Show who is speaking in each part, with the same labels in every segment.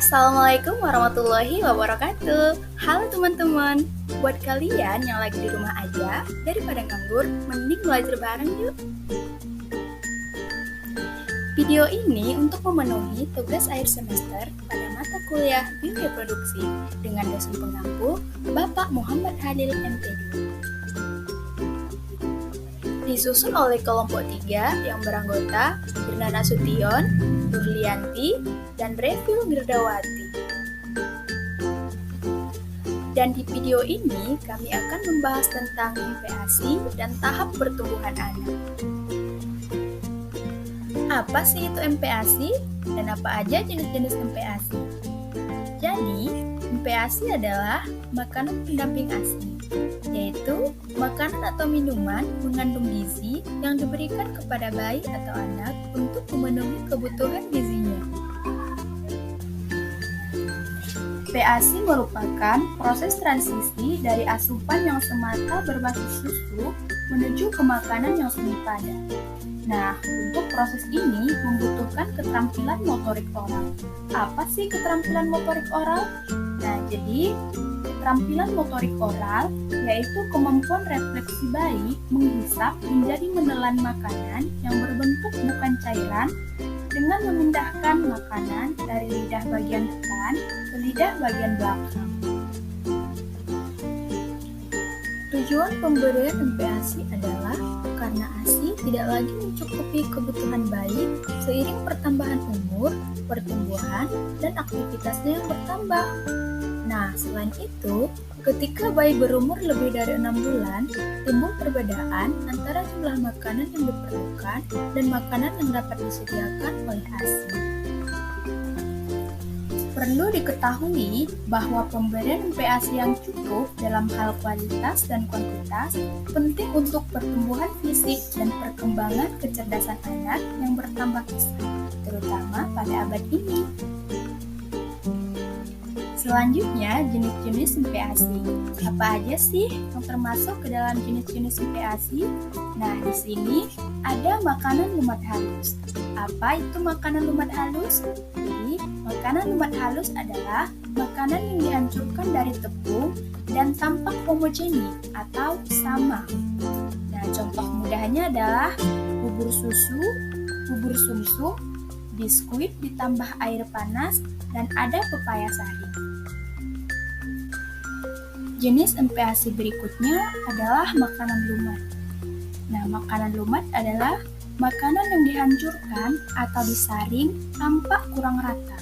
Speaker 1: Assalamualaikum warahmatullahi wabarakatuh. Halo teman-teman, buat kalian yang lagi di rumah aja, daripada nganggur, mending belajar bareng yuk. Video ini untuk memenuhi tugas akhir semester pada mata kuliah Bimbingan Produksi dengan dosen pengampu Bapak Muhammad Halil MPD. Disusun oleh kelompok 3 yang beranggota Birna Nasution, Nurlianti, dan Revil Mirdawati. Dan di video ini kami akan membahas tentang MPASI dan tahap pertumbuhan anak. Apa sih itu MPASI dan apa aja jenis-jenis MPASI? Jadi, MPASI adalah makanan pendamping ASI, yaitu makanan atau minuman mengandung gizi yang diberikan kepada bayi atau anak untuk memenuhi kebutuhan gizinya. MPASI merupakan proses transisi dari asupan yang semata berbasis susu menuju ke makanan yang semi padat. Nah, untuk proses ini membutuhkan keterampilan motorik oral. Apa sih keterampilan motorik oral? Nah, jadi keterampilan motorik oral yaitu kemampuan refleksi bayi menghisap menjadi menelan makanan yang berbentuk bukan cairan dengan memindahkan makanan dari lidah bagian depan ke lidah bagian belakang. Tujuan pemberian MPASI adalah karena ASI tidak lagi mencukupi kebutuhan bayi seiring pertambahan umur, pertumbuhan, dan aktivitasnya yang bertambah. Nah, selain itu, ketika bayi berumur lebih dari 6 bulan, timbul perbedaan antara jumlah makanan yang diperlukan dan makanan yang dapat disediakan oleh ASI. Perlu diketahui bahwa pemberian MPASI yang cukup dalam hal kualitas dan kuantitas penting untuk pertumbuhan fisik dan perkembangan kecerdasan anak yang bertambah pesat, terutama pada abad ini. Selanjutnya, jenis-jenis MPASI. Apa aja sih yang termasuk ke dalam jenis-jenis MPASI? Nah, di sini ada makanan lumat halus. Apa itu makanan lumat halus? Jadi, makanan lumat halus adalah makanan yang dihancurkan dari tepung dan tampak homogeni atau sama. Nah, contoh mudahnya adalah bubur susu, bubur sumsum, biskuit ditambah air panas, dan ada pepaya sari. Jenis MPASI berikutnya adalah makanan lumat. Nah, makanan lumat adalah makanan yang dihancurkan atau disaring tampak kurang rata.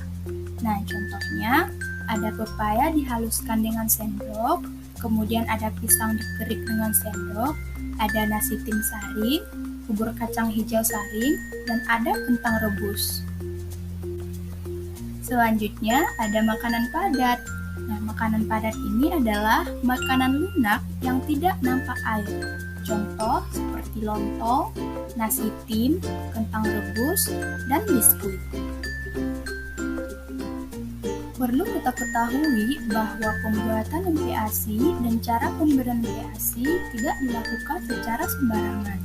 Speaker 1: Nah, contohnya ada pepaya dihaluskan dengan sendok, kemudian ada pisang dikerik dengan sendok, ada nasi tim saring, bubur kacang hijau saring, dan ada kentang rebus. Selanjutnya ada makanan padat. Nah, makanan padat ini adalah makanan lunak yang tidak nampak air. Contoh seperti lontong, nasi tim, kentang rebus, dan biskuit. Perlu kita ketahui bahwa pembuatan MPASI dan cara pemberian MPASI tidak dilakukan secara sembarangan.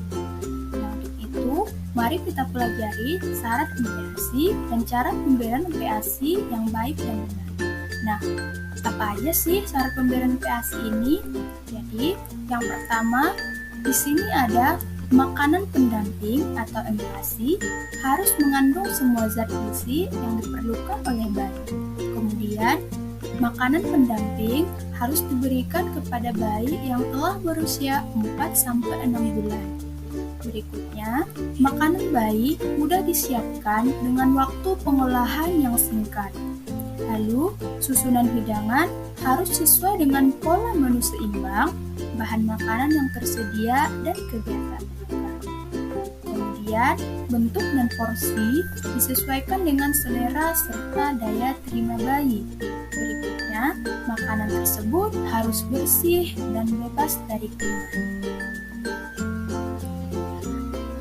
Speaker 1: Nah, untuk itu, mari kita pelajari syarat MPASI dan cara pemberian MPASI yang baik dan benar. Nah, apa aja sih syarat pemberian MPASI ini? Jadi, yang pertama, di sini ada makanan pendamping atau MPASI harus mengandung semua zat gizi yang diperlukan oleh bayi. Kemudian, makanan pendamping harus diberikan kepada bayi yang telah berusia 4-6 bulan. Berikutnya, makanan bayi mudah disiapkan dengan waktu pengolahan yang singkat. Lalu, susunan hidangan harus sesuai dengan pola menu seimbang, bahan makanan yang tersedia, dan kegiatan makan. Kemudian, bentuk dan porsi disesuaikan dengan selera serta daya terima bayi. Berikutnya, makanan tersebut harus bersih dan bebas dari kuman.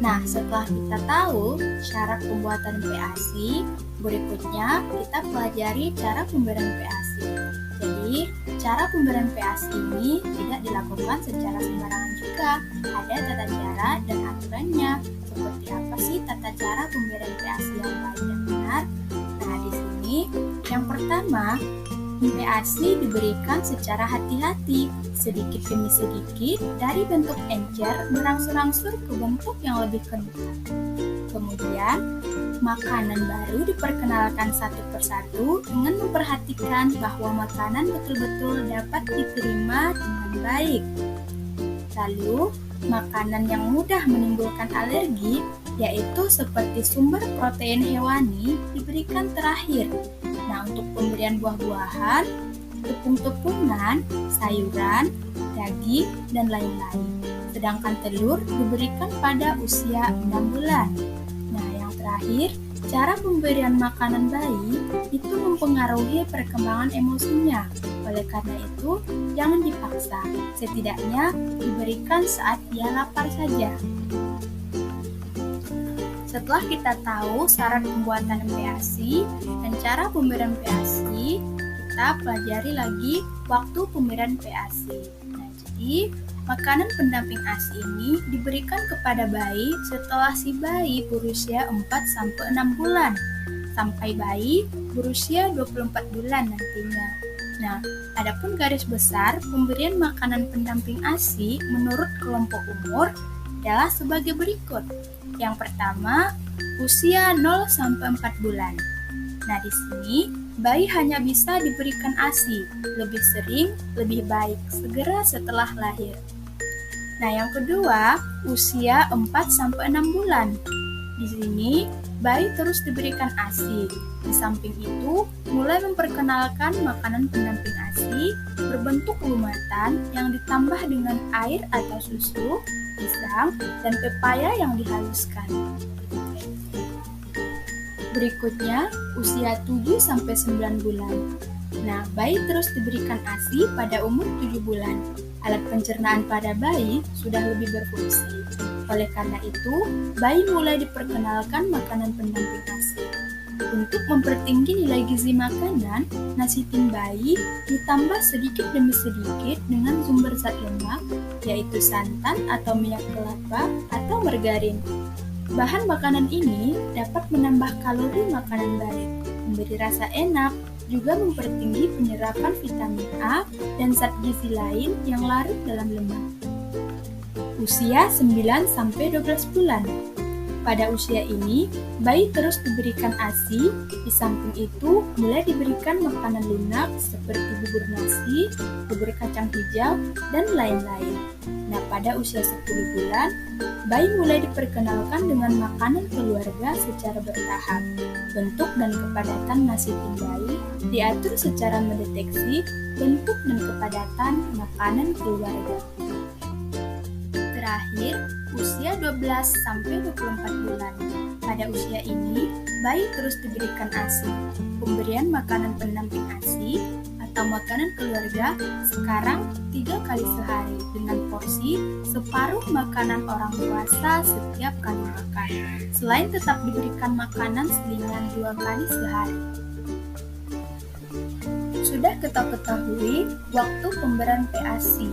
Speaker 1: Nah, setelah kita tahu syarat pembuatan MPASI, berikutnya kita pelajari cara pemberian MPASI. Jadi, cara pemberian MPASI ini tidak dilakukan secara sembarangan juga. Ada tata cara dan aturannya. Seperti apa sih tata cara pemberian MPASI yang baik dan benar? Nah, di sini Yang pertama, mimpi ASI diberikan secara hati-hati, sedikit demi sedikit dari bentuk encer berangsur-angsur ke bentuk yang lebih kental. Kemudian, makanan baru diperkenalkan satu persatu dengan memperhatikan bahwa makanan betul-betul dapat diterima dengan baik. Lalu, makanan yang mudah menimbulkan alergi, yaitu seperti sumber protein hewani, diberikan terakhir. Nah, untuk pemberian buah-buahan, tepung-tepungan, sayuran, daging, dan lain-lain. Sedangkan telur diberikan pada usia 6 bulan. Nah, yang terakhir, cara pemberian makanan bayi itu mempengaruhi perkembangan emosinya. Oleh karena itu, jangan dipaksa. Setidaknya diberikan saat ia lapar saja. Setelah kita tahu syarat pembuatan MPASI dan cara pemberian PASI, kita pelajari lagi waktu pemberian PASI. Nah, jadi makanan pendamping ASI ini diberikan kepada bayi setelah si bayi berusia 4-6 bulan, sampai bayi berusia 24 bulan nantinya. Nah, adapun garis besar pemberian makanan pendamping ASI menurut kelompok umur adalah sebagai berikut. Yang pertama, usia 0-4 bulan. Nah, di sini bayi hanya bisa diberikan ASI, lebih sering, lebih baik segera setelah lahir. Nah, yang kedua, usia 4-6 bulan. Di sini, bayi terus diberikan ASI. Di samping itu, mulai memperkenalkan makanan pendamping ASI berbentuk lumatan yang ditambah dengan air atau susu, pisang, dan pepaya yang dihaluskan. Berikutnya, usia 7-9 bulan. Nah, bayi terus diberikan ASI pada umur 7 bulan. Alat pencernaan pada bayi sudah lebih berfungsi. Oleh karena itu, bayi mulai diperkenalkan makanan pendamping ASI. Untuk mempertinggi nilai gizi makanan, nasi tim bayi ditambah sedikit demi sedikit dengan sumber zat lemak, yaitu santan atau minyak kelapa atau margarin. Bahan makanan ini dapat menambah kalori makanan bayi, memberi rasa enak, juga mempertinggi penyerapan vitamin A dan zat gizi lain yang larut dalam lemak. Usia 9-12 bulan. Pada usia ini, bayi terus diberikan ASI, di samping itu mulai diberikan makanan lunak seperti bubur nasi, bubur kacang hijau, dan lain-lain. Nah, pada usia 10 bulan, bayi mulai diperkenalkan dengan makanan keluarga secara bertahap. Bentuk dan kepadatan nasi tim bayi diatur secara mendeteksi bentuk dan kepadatan makanan keluarga. Terakhir, usia 12-24 bulan. Pada usia ini, bayi terus diberikan ASI. Pemberian makanan pendamping ASI atau makanan keluarga sekarang 3 kali sehari dengan porsi separuh makanan orang dewasa setiap kali makan. Selain tetap diberikan makanan selingan 2 kali sehari. Sudah kita ketahui waktu pemberian PASI.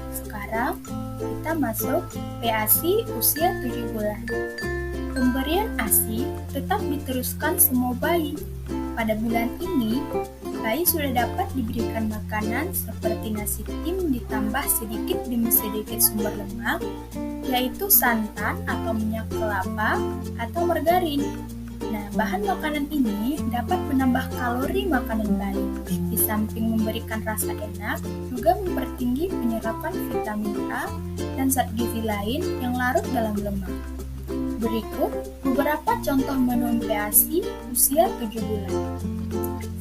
Speaker 1: Sekarang kita masuk PASI usia 7 bulan. Pemberian ASI tetap diteruskan semua bayi. Pada bulan ini, bayi sudah dapat diberikan makanan seperti nasi tim ditambah sedikit demi sedikit sumber lemak, yaitu santan atau minyak kelapa atau margarin. Nah, bahan makanan ini dapat menambah kalori makanan bayi. Di samping memberikan rasa enak, juga mempertinggi penyerapan vitamin A dan zat gizi lain yang larut dalam lemak. Berikut beberapa contoh menu PASI usia 7 bulan.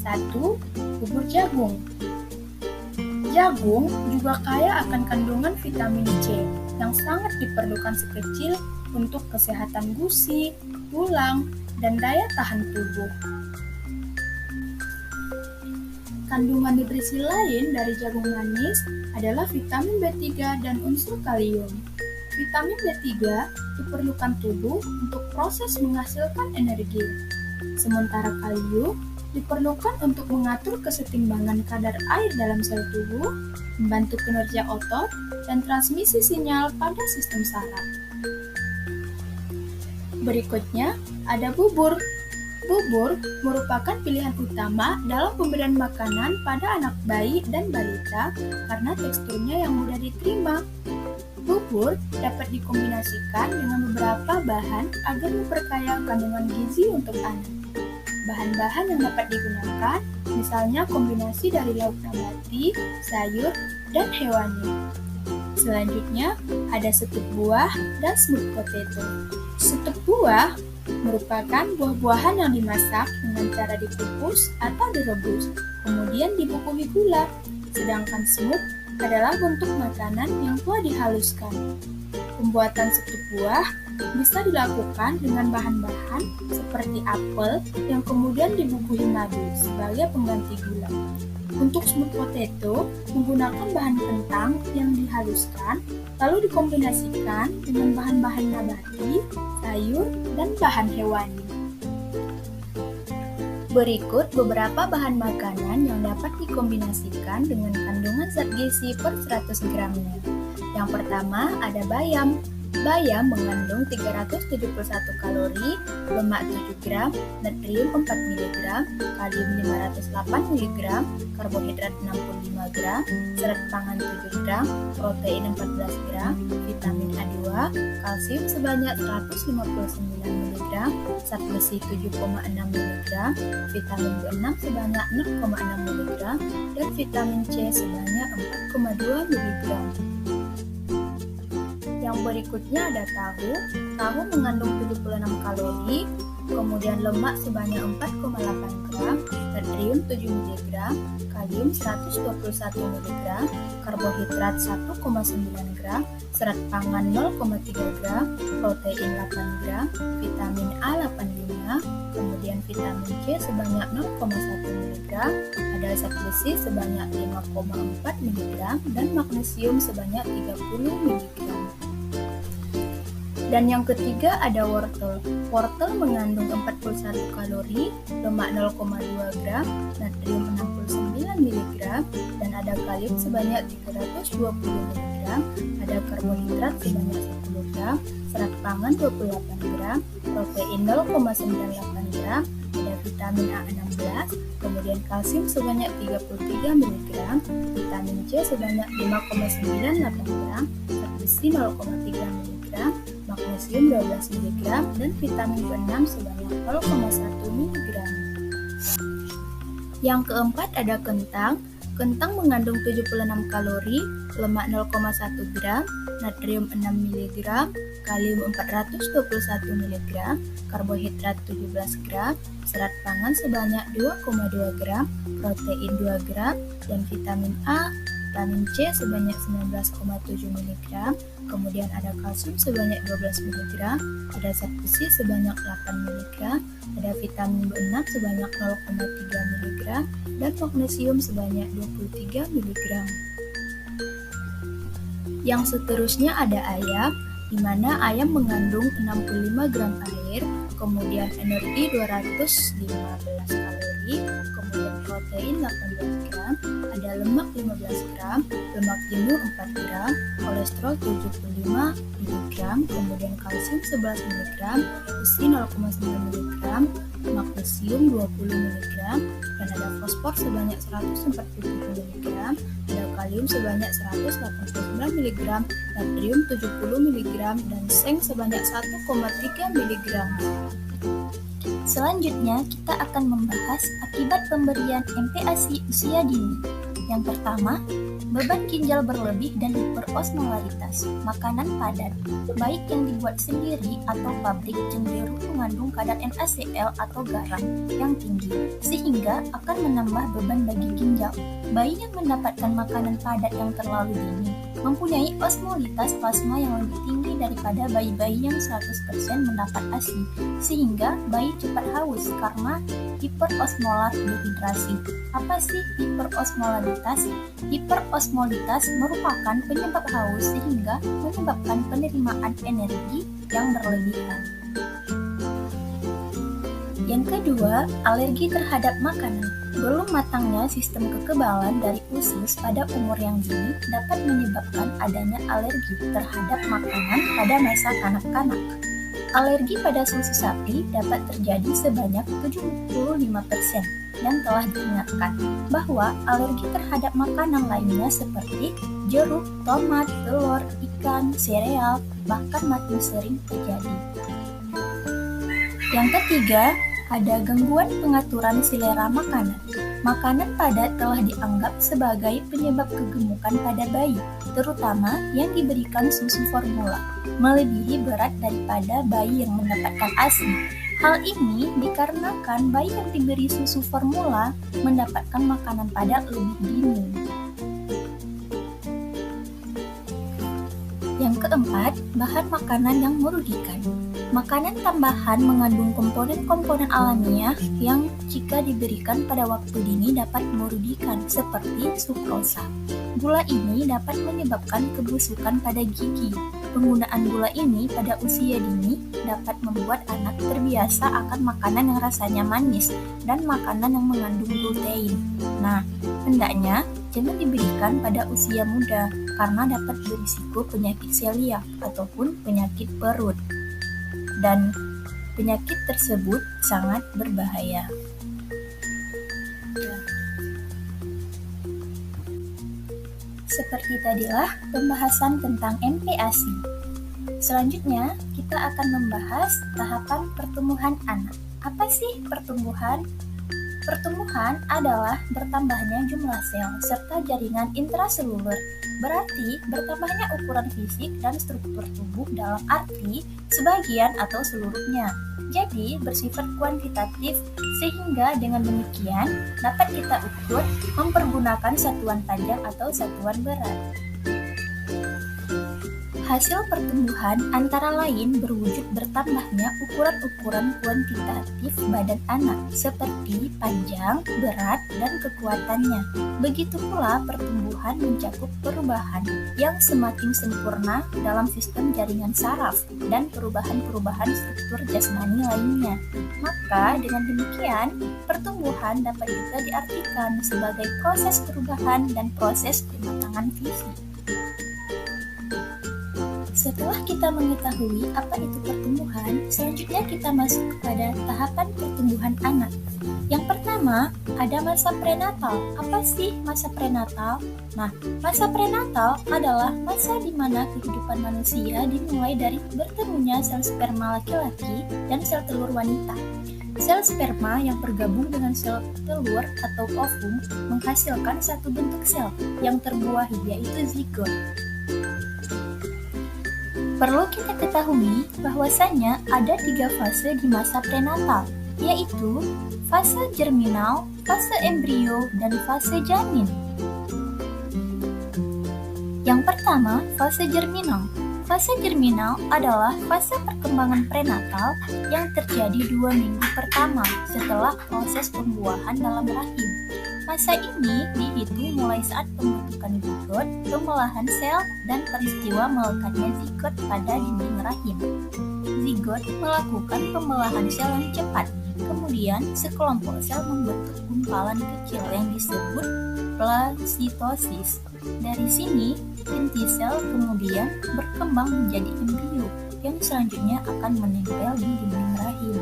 Speaker 1: 1. Bubur jagung. Jagung juga kaya akan kandungan vitamin C yang sangat diperlukan si kecil untuk kesehatan gusi, tulang, dan daya tahan tubuh. Kandungan nutrisi lain dari jagung manis adalah vitamin B3 dan unsur kalium. Vitamin B3 diperlukan tubuh untuk proses menghasilkan energi, sementara kalium diperlukan untuk mengatur kesetimbangan kadar air dalam sel tubuh, membantu kinerja otot, dan transmisi sinyal pada sistem saraf. Berikutnya ada bubur. Bubur merupakan pilihan utama dalam pemberian makanan pada anak bayi dan balita karena teksturnya yang mudah diterima. Bubur dapat dikombinasikan dengan beberapa bahan agar memperkaya kandungan gizi untuk anak. Bahan-bahan yang dapat digunakan misalnya kombinasi dari lauk nabati, sayur, dan hewani. Selanjutnya ada setup buah dan smooth potato. Setup buah merupakan buah-buahan yang dimasak dengan cara dikukus atau direbus, kemudian dibubuhi gula. Sedangkan smooth adalah bentuk makanan yang telah dihaluskan. Pembuatan setup buah bisa dilakukan dengan bahan-bahan seperti apel yang kemudian dibubuhi madu sebagai pengganti gula. Untuk smooth potato menggunakan bahan kentang yang dihaluskan lalu dikombinasikan dengan bahan-bahan nabati, sayur, dan bahan hewani. Berikut beberapa bahan makanan yang dapat dikombinasikan dengan kandungan zat gizi per 100 gramnya. Yang pertama ada bayam. Bayam mengandung 371 kalori, lemak 7 gram, natrium 4 mg, kalium 508 mg, karbohidrat 65 gram, serat pangan 7 gram, protein 14 gram, vitamin A2, kalsium sebanyak 159 mg, zat besi 7,6 mg, vitamin B6 sebanyak 0,6 mg, dan vitamin C sebanyak 4,2 mg. Yang berikutnya ada tahu. Tahu mengandung 76 kalori, kemudian lemak sebanyak 4,8 gram, natrium 7 mg, kalium 121 mg, karbohidrat 1,9 gram, serat pangan 0,3 gram, protein 8 gram, vitamin A 85, kemudian vitamin C sebanyak 0,1 mg, ada zat besi sebanyak 5,4 mg, dan magnesium sebanyak 30 mg. Dan yang ketiga ada wortel. Wortel mengandung 41 kalori, lemak 0,2 gram, natrium 69 mg, dan ada kalium sebanyak 320 mg, ada karbohidrat sebanyak 10 gram, serat pangan 28 gram, protein 0,98 gram, ada vitamin A16, kemudian kalsium sebanyak 33 mg, vitamin C sebanyak 5,98 gram, zat besi 0,3 mg, magnesium 12 mg, dan vitamin B6 sebanyak 0,1 mg. Yang keempat ada kentang. Kentang mengandung 76 kalori, lemak 0,1 gram, natrium 6 mg, kalium 421 mg, karbohidrat 17 gram, serat pangan sebanyak 2,2 gram, protein 2 gram, dan vitamin A, vitamin C sebanyak 19,7 mg, kemudian ada kalsium sebanyak 12 mg, ada zat besi sebanyak 8 mg, ada vitamin B6 sebanyak 0,3 mg, dan magnesium sebanyak 23 mg. Yang seterusnya ada ayam, di mana ayam mengandung 65 gram air, kemudian energi 215 kalori, kemudian protein 18 gram, ada lemak 15 gram, lemak jenuh 4 gram, kolesterol 75 mg, kemudian kalsium 11 mg, besi 0,9 mg, magnesium 20 mg, dan ada fosfor sebanyak 147 mg, ada kalium sebanyak 189 mg, natrium 70 mg, dan seng sebanyak 1,3 mg. Selanjutnya, kita akan membahas akibat pemberian MPASI usia dini. Yang pertama, beban ginjal berlebih dan hiperosmolaritas. Makanan padat, baik yang dibuat sendiri atau pabrik, cenderung mengandung kadar NaCl atau garam yang tinggi, sehingga akan menambah beban bagi ginjal. Bayi yang mendapatkan makanan padat yang terlalu dini mempunyai osmolitas plasma yang lebih tinggi daripada bayi-bayi yang 100% mendapat ASI, sehingga bayi cepat haus karena hiperosmolar dehidrasi. Apa sih hiperosmolaritas? Hiperosmolitas merupakan penyebab haus sehingga menyebabkan penerimaan energi yang berlebihan. Yang kedua, alergi terhadap makanan. Belum matangnya sistem kekebalan dari usus pada umur yang dini dapat menyebabkan adanya alergi terhadap makanan pada masa kanak-kanak. Alergi pada susu sapi dapat terjadi sebanyak 75% dan telah diingatkan bahwa alergi terhadap makanan lainnya seperti jeruk, tomat, telur, ikan, sereal, bahkan makin sering terjadi. Yang ketiga, ada gangguan pengaturan selera makanan. Makanan padat telah dianggap sebagai penyebab kegemukan pada bayi, terutama yang diberikan susu formula, melebihi berat daripada bayi yang mendapatkan ASI. Hal ini dikarenakan bayi yang diberi susu formula mendapatkan makanan padat lebih dini. Yang keempat, bahan makanan yang merugikan. Makanan tambahan mengandung komponen-komponen alamiah yang jika diberikan pada waktu dini dapat merugikan, seperti sukrosa. Gula ini dapat menyebabkan kebusukan pada gigi. Penggunaan gula ini pada usia dini dapat membuat anak terbiasa akan makanan yang rasanya manis dan makanan yang mengandung glutein. Nah, hendaknya jangan diberikan pada usia muda karena dapat berisiko penyakit celiak ataupun penyakit perut. Dan penyakit tersebut sangat berbahaya. Seperti tadilah pembahasan tentang MPASI. Selanjutnya, kita akan membahas tahapan pertumbuhan anak. Apa sih pertumbuhan? Pertumbuhan adalah bertambahnya jumlah sel serta jaringan intraselulur, berarti bertambahnya ukuran fisik dan struktur tubuh dalam arti sebagian atau seluruhnya. Jadi bersifat kuantitatif sehingga dengan demikian dapat kita ukur mempergunakan satuan panjang atau satuan berat. Hasil pertumbuhan antara lain berwujud bertambahnya ukuran-ukuran kuantitatif badan anak seperti panjang, berat, dan kekuatannya. Begitu pula pertumbuhan mencakup perubahan yang semakin sempurna dalam sistem jaringan saraf dan perubahan-perubahan struktur jasmani lainnya. Maka dengan demikian, pertumbuhan dapat juga diartikan sebagai proses perubahan dan proses kematangan fisik. Setelah kita mengetahui apa itu pertumbuhan, selanjutnya kita masuk kepada tahapan pertumbuhan anak. Yang pertama, ada masa prenatal. Apa sih masa prenatal? Nah, masa prenatal adalah masa di mana kehidupan manusia dimulai dari bertemunya sel sperma laki-laki dan sel telur wanita. Sel sperma yang bergabung dengan sel telur atau ovum menghasilkan satu bentuk sel yang terbuahi, yaitu zigot. Perlu kita ketahui bahwasannya ada 3 fase di masa prenatal, yaitu fase germinal, fase embrio, dan fase janin. Yang pertama, fase germinal. Fase germinal adalah fase perkembangan prenatal yang terjadi 2 minggu pertama setelah proses pembuahan dalam rahim. Masa ini dihitung mulai saat pembentukan zigot, pembelahan sel, dan peristiwa melekatnya zigot pada dinding rahim. Zigot melakukan pembelahan sel yang cepat, kemudian sekelompok sel membentuk gumpalan kecil yang disebut plasitosis. Dari sini, inti sel kemudian berkembang menjadi embrio yang selanjutnya akan menempel di dinding rahim.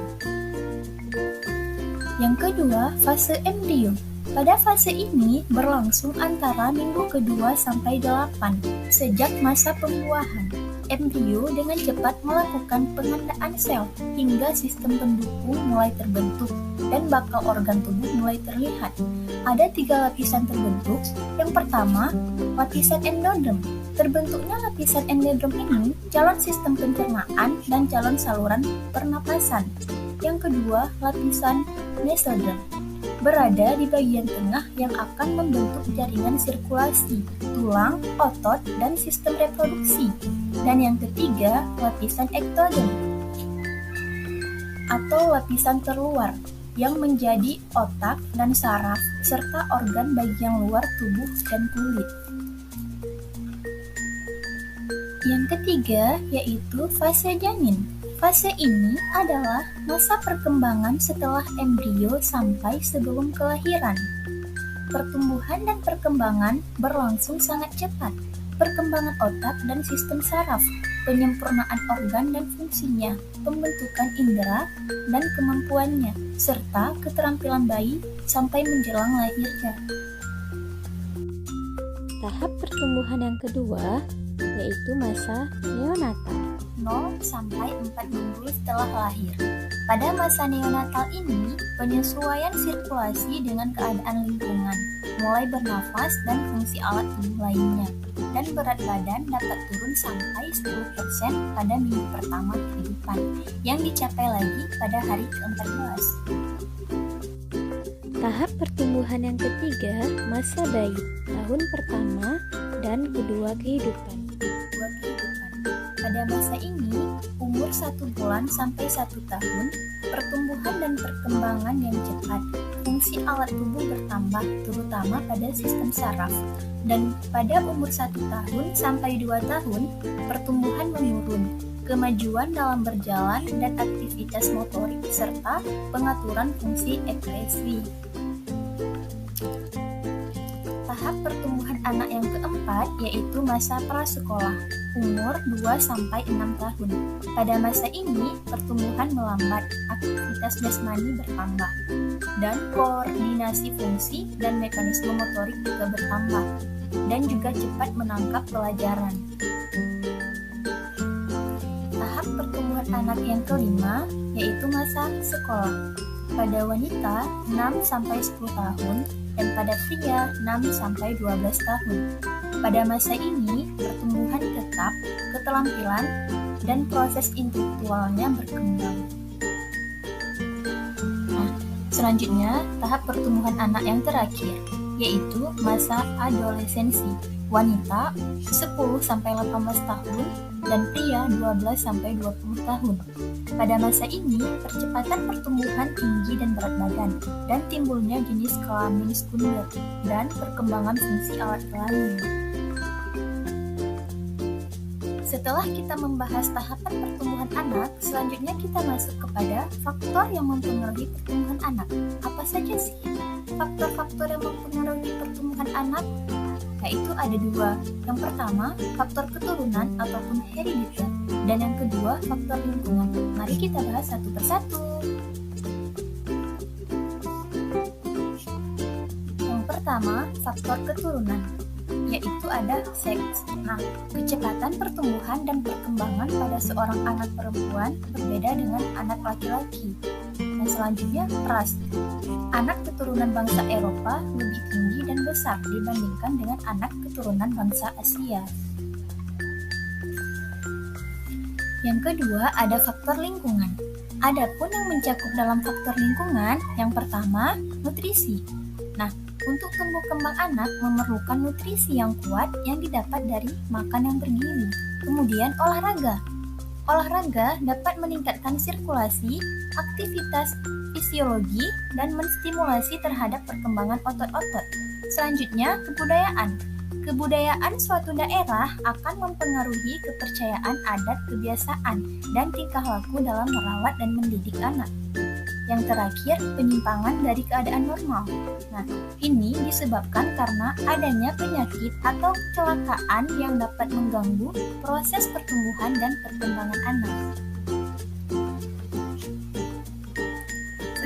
Speaker 1: Yang kedua, fase embrio. Pada fase ini berlangsung antara minggu kedua sampai 8 sejak masa pembuahan. Embrio dengan cepat melakukan pengandaan sel hingga sistem pendukung mulai terbentuk dan bakal organ tubuh mulai terlihat. Ada 3 lapisan terbentuk. Yang pertama, lapisan endodrem. Terbentuknya lapisan endodrem ini calon sistem pencernaan dan calon saluran pernapasan. Yang kedua, lapisan mesodrem. Berada di bagian tengah yang akan membentuk jaringan sirkulasi, tulang, otot, dan sistem reproduksi. Dan yang ketiga, lapisan ektodrem atau lapisan terluar yang menjadi otak dan saraf serta organ bagian luar tubuh dan kulit. Yang ketiga yaitu fase janin. Fase ini adalah masa perkembangan setelah embrio sampai sebelum kelahiran. Pertumbuhan dan perkembangan berlangsung sangat cepat. Perkembangan otak dan sistem saraf, penyempurnaan organ dan fungsinya, pembentukan indera dan kemampuannya, serta keterampilan bayi sampai menjelang lahirnya.
Speaker 2: Tahap pertumbuhan yang kedua yaitu masa neonatal.
Speaker 1: 0 sampai 4 minggu setelah lahir. Pada masa neonatal ini, penyesuaian sirkulasi dengan keadaan lingkungan, mulai bernafas dan fungsi alat tubuh lainnya, dan berat badan dapat turun sampai 10% pada minggu pertama kehidupan, yang dicapai lagi pada hari ke-14.
Speaker 2: Tahap pertumbuhan yang ketiga, masa bayi, tahun pertama dan kedua kehidupan.
Speaker 1: Pada masa ini, umur 1 bulan sampai 1 tahun, pertumbuhan dan perkembangan yang cepat, fungsi alat tubuh bertambah, terutama pada sistem saraf. Dan pada umur 1 tahun sampai 2 tahun, pertumbuhan menurun, kemajuan dalam berjalan dan aktivitas motorik, serta pengaturan fungsi ekspresi. Tahap pertumbuhan anak yang keempat yaitu masa prasekolah, umur 2-6 tahun. Pada masa ini, pertumbuhan melambat, aktivitas jasmani bertambah, dan koordinasi fungsi dan mekanisme motorik juga bertambah, dan juga cepat menangkap pelajaran. Tahap pertumbuhan anak yang kelima yaitu masa sekolah. Pada wanita 6-10 tahun dan pada pria 6-12 tahun. Pada masa ini, pertumbuhan tetap, keterampilan, dan proses intelektualnya berkembang. Nah, selanjutnya, tahap pertumbuhan anak yang terakhir, yaitu masa adolescensi. Wanita 10-18 tahun dan pria 12-20 tahun. Pada masa ini, percepatan pertumbuhan tinggi dan berat badan, dan timbulnya jenis kelamin sekunder, dan perkembangan fungsi alat kelamin. Setelah kita membahas tahapan pertumbuhan anak, selanjutnya kita masuk kepada faktor yang mempengaruhi pertumbuhan anak. Apa saja sih faktor-faktor yang mempengaruhi pertumbuhan anak? Yaitu ada 2. Yang pertama, faktor keturunan ataupun herediter, dan yang kedua, faktor lingkungan. Mari kita bahas satu persatu. Yang pertama, faktor keturunan, yaitu ada seks. Nah, kecepatan pertumbuhan dan perkembangan pada seorang anak perempuan berbeda dengan anak laki-laki. Dan selanjutnya, ras. Anak keturunan bangsa Eropa lebih tinggi dan besar dibandingkan dengan anak keturunan bangsa Asia. Yang kedua, ada faktor lingkungan. Adapun yang mencakup dalam faktor lingkungan, yang pertama, nutrisi. Nah, untuk tumbuh kembang anak memerlukan nutrisi yang kuat yang didapat dari makan yang bergizi. Kemudian, olahraga. Olahraga dapat meningkatkan sirkulasi, aktivitas fisiologi, dan menstimulasi terhadap perkembangan otot-otot. Selanjutnya, kebudayaan. Kebudayaan suatu daerah akan mempengaruhi kepercayaan adat, kebiasaan, dan tingkah laku dalam merawat dan mendidik anak. Yang terakhir, penyimpangan dari keadaan normal. Nah, ini disebabkan karena adanya penyakit atau kecelakaan yang dapat mengganggu proses pertumbuhan dan perkembangan anak.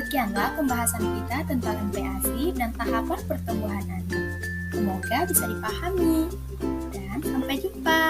Speaker 1: Sekianlah pembahasan kita tentang MPASI dan tahapan pertumbuhan anak. Semoga bisa dipahami. Dan sampai jumpa.